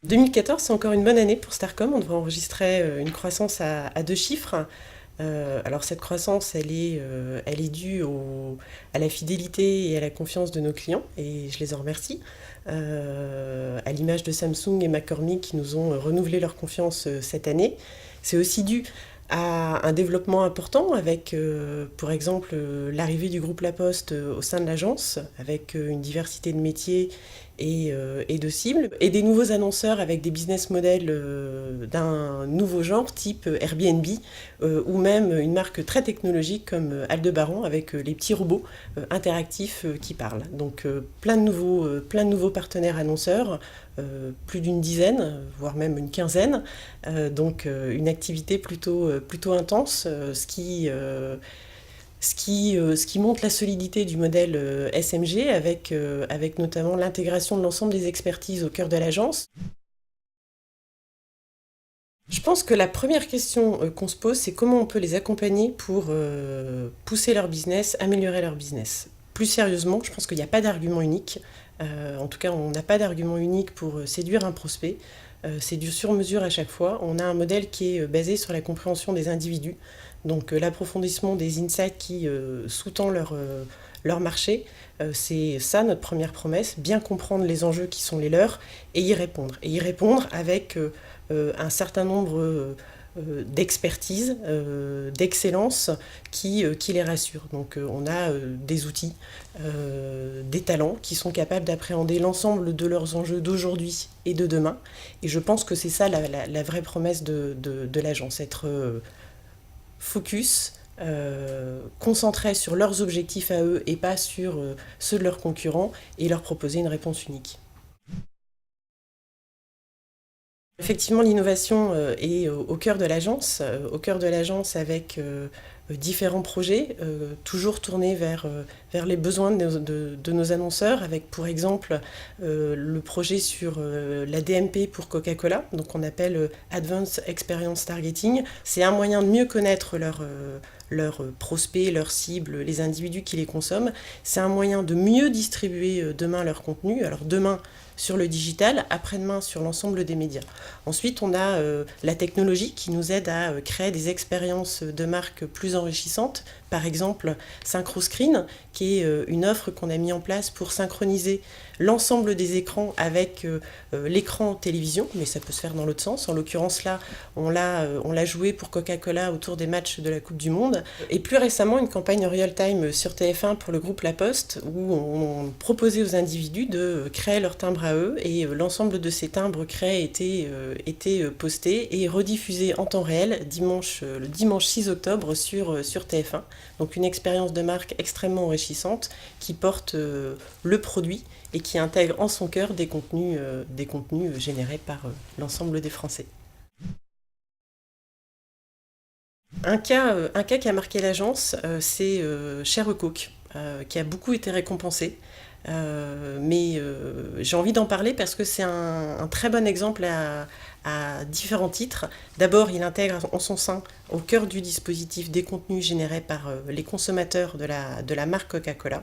2014, c'est encore une bonne année pour Starcom. On devrait enregistrer une croissance à deux chiffres. Alors cette croissance, elle est due à la fidélité et à la confiance de nos clients, et je les en remercie. À l'image de Samsung et McCormick qui nous ont renouvelé leur confiance cette année. C'est aussi dû à un développement important avec, pour exemple, l'arrivée du groupe La Poste au sein de l'agence, avec une diversité de métiers et de cibles, et des nouveaux annonceurs avec des business models d'un nouveau genre, type Airbnb, ou même une marque très technologique comme Aldebaran, avec les petits robots interactifs qui parlent. Donc plein de nouveaux partenaires annonceurs, plus d'une dizaine, voire même une quinzaine. Donc une activité plutôt intense, ce qui montre la solidité du modèle SMG avec notamment l'intégration de l'ensemble des expertises au cœur de l'agence. Je pense que la première question qu'on se pose, c'est comment on peut les accompagner pour pousser leur business, améliorer leur business. Plus sérieusement, je pense qu'il n'y a pas d'argument unique. En tout cas, on n'a pas d'argument unique pour séduire un prospect. C'est du sur-mesure à chaque fois. On a un modèle qui est basé sur la compréhension des individus, donc l'approfondissement des insights qui sous-tend leur marché. C'est ça notre première promesse, bien comprendre les enjeux qui sont les leurs et y répondre. Et y répondre avec un certain nombre d'expertise, d'excellence qui les rassure. Donc on a des outils, des talents qui sont capables d'appréhender l'ensemble de leurs enjeux d'aujourd'hui et de demain. Et je pense que c'est ça la vraie promesse de l'agence, être focus, concentré sur leurs objectifs à eux et pas sur ceux de leurs concurrents, et leur proposer une réponse unique. Effectivement, l'innovation est au cœur de l'agence, avec différents projets, toujours tournés vers les besoins de nos annonceurs, avec pour exemple le projet sur la DMP pour Coca-Cola, donc on appelle Advanced Experience Targeting. C'est un moyen de mieux connaître leurs prospects, leurs cibles, les individus qui les consomment. C'est un moyen de mieux distribuer demain leur contenu. Alors demain sur le digital, après-demain sur l'ensemble des médias. Ensuite, on a la technologie qui nous aide à créer des expériences de marque plus enrichissantes. Par exemple, SynchroScreen, qui est une offre qu'on a mis en place pour synchroniser l'ensemble des écrans avec l'écran télévision, mais ça peut se faire dans l'autre sens. En l'occurrence là, on l'a joué pour Coca-Cola autour des matchs de la Coupe du Monde. Et plus récemment, une campagne real-time sur TF1 pour le groupe La Poste, où on proposait aux individus de créer leur timbre à eux, et l'ensemble de ces timbres créés étaient postés et rediffusés en temps réel le dimanche 6 octobre sur TF1. Donc une expérience de marque extrêmement enrichissante qui porte le produit et qui intègre en son cœur des contenus générés par l'ensemble des Français. Un cas qui a marqué l'agence, c'est Cher Coke, qui a beaucoup été récompensé. Mais j'ai envie d'en parler parce que c'est un très bon exemple à différents titres. D'abord, il intègre en son sein, au cœur du dispositif, des contenus générés par les consommateurs de la marque Coca-Cola.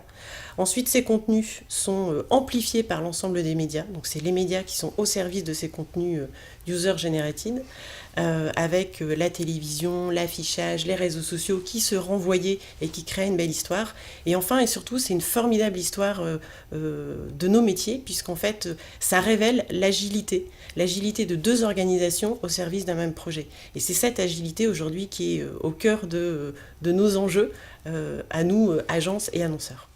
Ensuite, ces contenus sont amplifiés par l'ensemble des médias. Donc, c'est les médias qui sont au service de ces contenus user-generated, avec la télévision, l'affichage, les réseaux sociaux qui se renvoyaient et qui créent une belle histoire. Et enfin et surtout, c'est une formidable histoire de nos métiers, puisqu'en fait, ça révèle l'agilité de deux organisations au service d'un même projet. Et c'est cette agilité aujourd'hui qui est au cœur de nos enjeux, à nous, agences et annonceurs.